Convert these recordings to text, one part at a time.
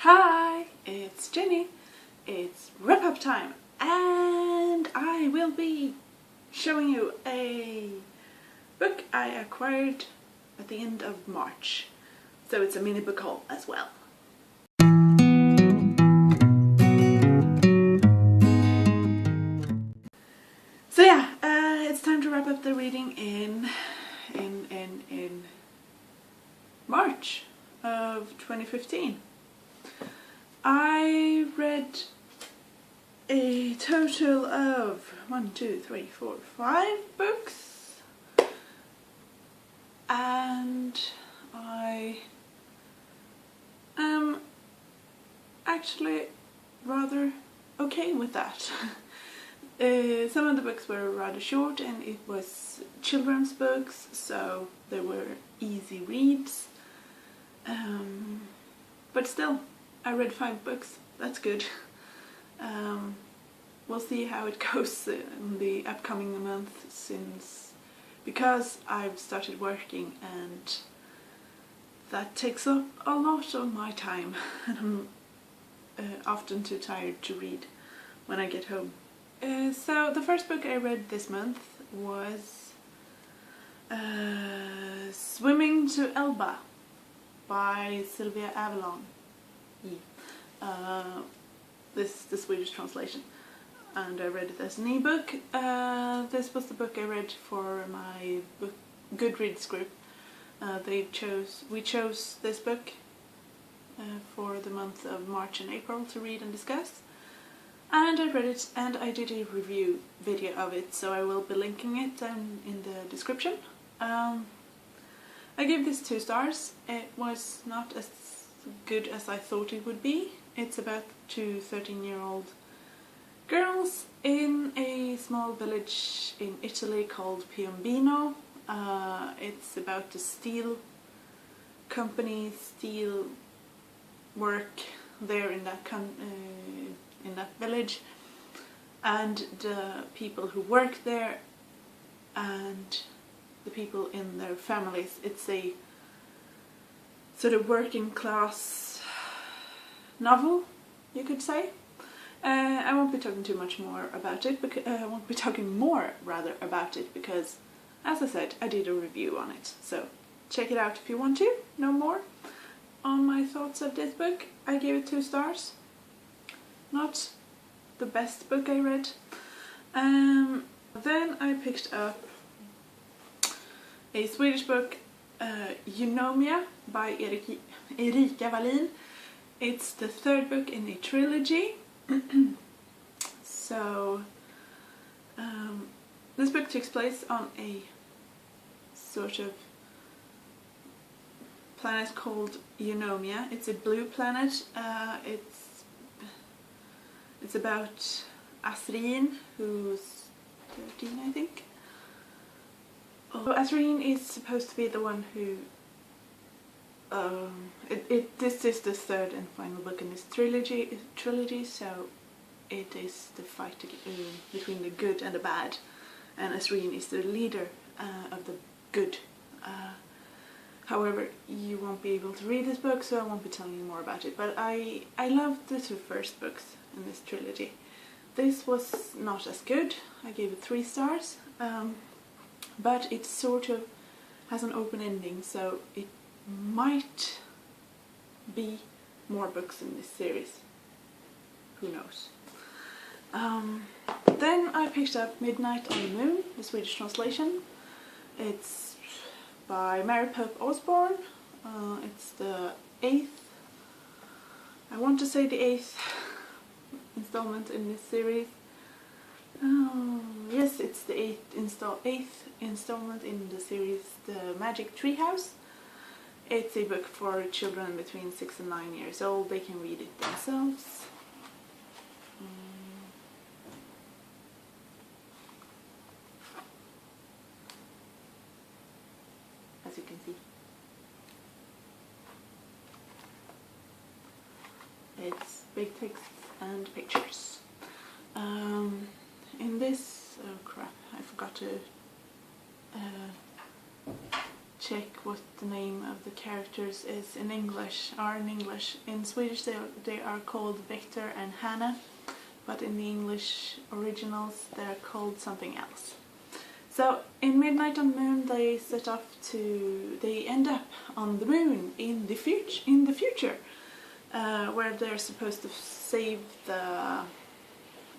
Hi, it's Jenny. It's wrap-up time and I will be showing you a book I acquired at the end of March. So it's a mini book haul as well. So yeah, it's time to wrap up the reading in March of 2015. I read a total of 5 books, and I am actually rather okay with that. Some of the books were rather short and it was children's books, so they were easy reads. But still, I read 5 books, that's good. We'll see how it goes in the upcoming month, because I've started working and that takes up a lot of my time and I'm often too tired to read when I get home. So the first book I read this month was Swimming to Elba by Sylvia Avalon. This is the Swedish translation, and I read it as an ebook. This was the book I read for my Goodreads group. We chose this book for the month of March and April to read and discuss, and I read it and I did a review video of it, so I will be linking it down in the description. I gave this 2 stars. It was not as good as I thought it would be. It's about 2 13-year-old girls in a small village in Italy called Piombino. It's about the steel company, steel work there in that village, and the people who work there and the people in their families. It's a sort of working class novel, you could say. I won't be talking too much more about it, because I won't be talking more rather about it because, as I said, I did a review on it. So check it out if you want to know more on my thoughts of this book. I gave it 2 stars. Not the best book I read. Then I picked up a Swedish book, Eunomia by Erika Wallin. It's the 3rd book in a trilogy. So this book takes place on a sort of planet called Eunomia. It's a blue planet. It's about Asrin, who's 13, I think. So Asrin is supposed to be the one who this is the 3rd and final book in this trilogy, so it is the fight between the good and the bad, and Asrin is the leader of the good. However, you won't be able to read this book, so I won't be telling you more about it, but I loved the 2 first books in this trilogy. This was not as good. I gave it 3 stars, but it sort of has an open ending, so it might be more books in this series. Who knows? Then I picked up Midnight on the Moon, the Swedish translation. It's by Mary Pope Osborne. It's the 8th, I want to say the 8th installment in this series. Yes, it's the 8th installment in the series The Magic Treehouse. It's a book for children between 6 and 9 years old. They can read it themselves. As you can see, it's big text and pictures. In this, oh crap, I forgot to check what the name of the characters is in English, In Swedish they are called Victor and Hannah, but in the English originals they're called something else. So in Midnight on the Moon they end up on the moon in the future, where they're supposed to save the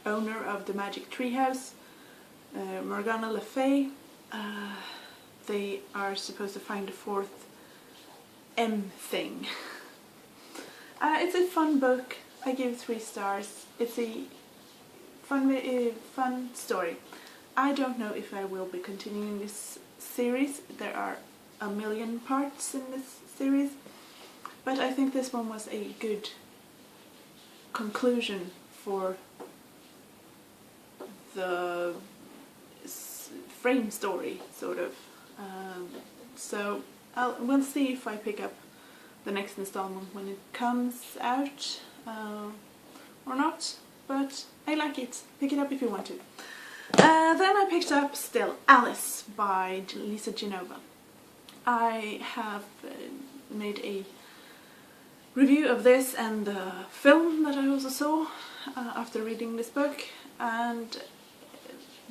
owner of the magic treehouse, Morgana Le Fay. They are supposed to find the fourth M thing. It's a fun book. I give it 3 stars. It's a fun story. I don't know if I will be continuing this series. There are a million parts in this series, but I think this one was a good conclusion for the frame story, sort of. So we'll see if I pick up the next installment when it comes out or not, but I like it. Pick it up if you want to. Then I picked up still Alice by Lisa Genova. I have made a review of this and the film that I also saw after reading this book, and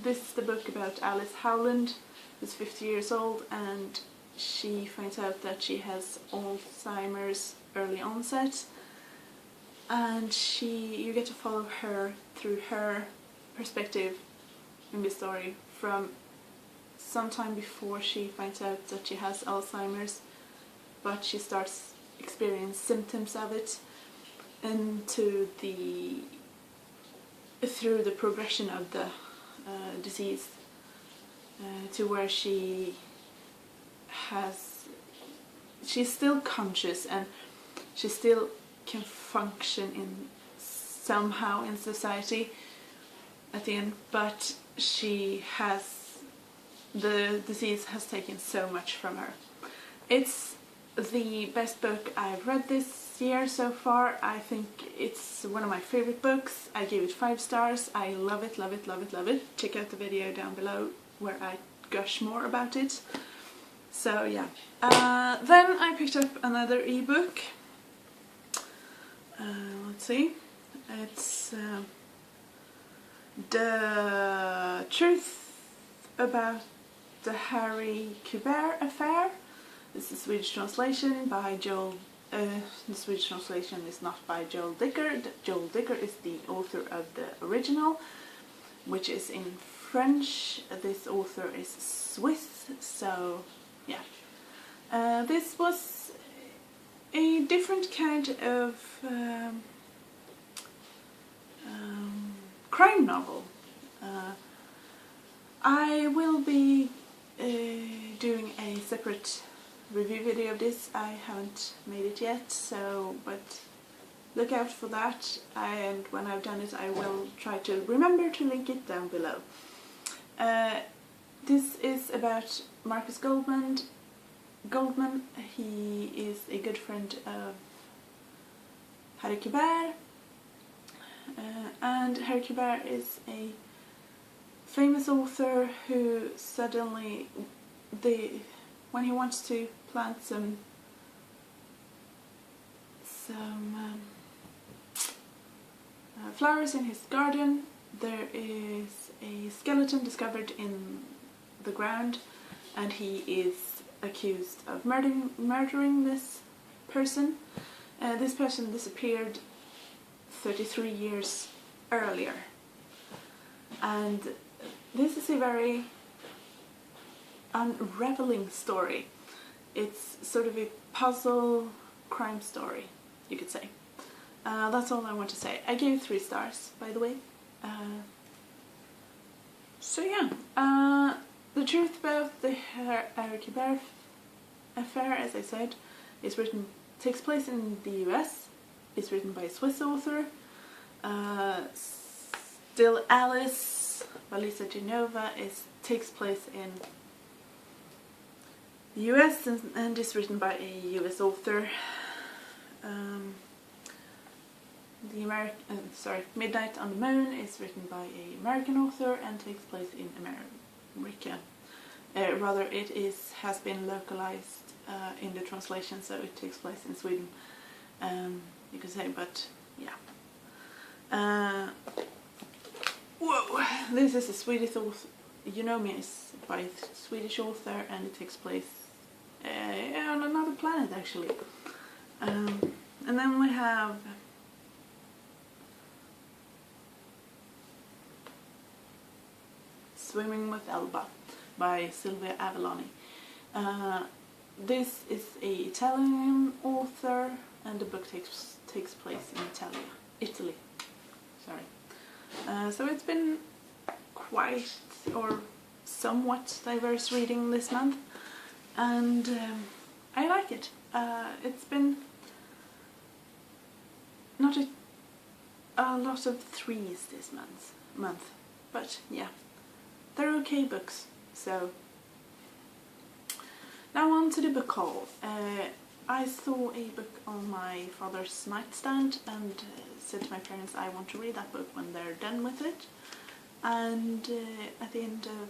this is the book about Alice Howland, who's 50 years old, and she finds out that she has Alzheimer's early onset, and you get to follow her through her perspective in the story from sometime before she finds out that she has Alzheimer's, but she starts experiencing symptoms of it, and through the progression of the disease to where she's still conscious and she still can function somehow in society at the end, but the disease has taken so much from her. It's the best book I've read this year so far. I think it's one of my favorite books. I gave it 5 stars. I love it, love it, love it, love it. Check out the video down below where I gush more about it. So yeah. Then I picked up another ebook. Let's see. It's The Truth About the Harry Kubert Affair. This is a Swedish translation by Joel. The Swedish translation is not by Joel Dicker. Joel Dicker is the author of the original, which is in French. This author is Swiss, so yeah. This was a different kind of crime novel. I will be doing a separate review video of this. I haven't made it yet, but look out for that, and when I've done it I will try to remember to link it down below. This is about Marcus Goldman. He is a good friend of Harry Kubert, and Harry Kubert is a famous author who suddenly, when he wants to plant some flowers in his garden, there is a skeleton discovered in the ground, and he is accused of murdering this person. This person disappeared 33 years earlier, and this is a very unraveling story. It's sort of a puzzle crime story, you could say. That's all I want to say. I gave 3 stars, by the way. So yeah, The Truth About the Harry Kubert Affair, as I said, takes place in the US. It's written by a Swiss author. Still Alice by Lisa Genova takes place in the US and is written by a US author. Midnight on the Moon is written by an American author and takes place in America. Rather, has been localized in the translation, so it takes place in Sweden, you could say, but yeah. Whoa! This is a Swedish author. Eunomia is by a Swedish author, and it takes place on another planet, actually. And then we have Swimming with Elba by Silvia Avellani. This is an Italian author, and the book takes place in Italy. Sorry. So it's been quite or somewhat diverse reading this month, and I like it. It's been not a lot of threes this month, but yeah, they're okay books. So now on to the book haul. I saw a book on my father's nightstand and said to my parents I want to read that book when they're done with it. And at the end of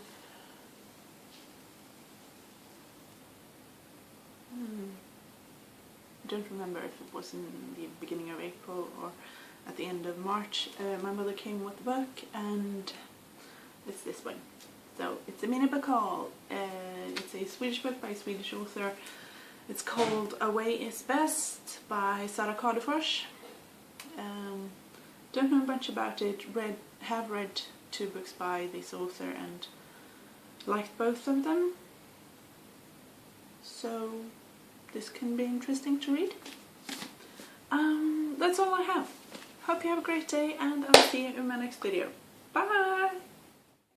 I don't remember if it was in the beginning of April or at the end of March, my mother came with the book, and it's this one. So it's a mini book haul. It's a Swedish book by a Swedish author. It's called Away is Best by Sara Kadefors. Don't know much about it. Have read 2 books by this author and liked both of them. So this can be interesting to read. That's all I have. Hope you have a great day, and I'll see you in my next video. Bye!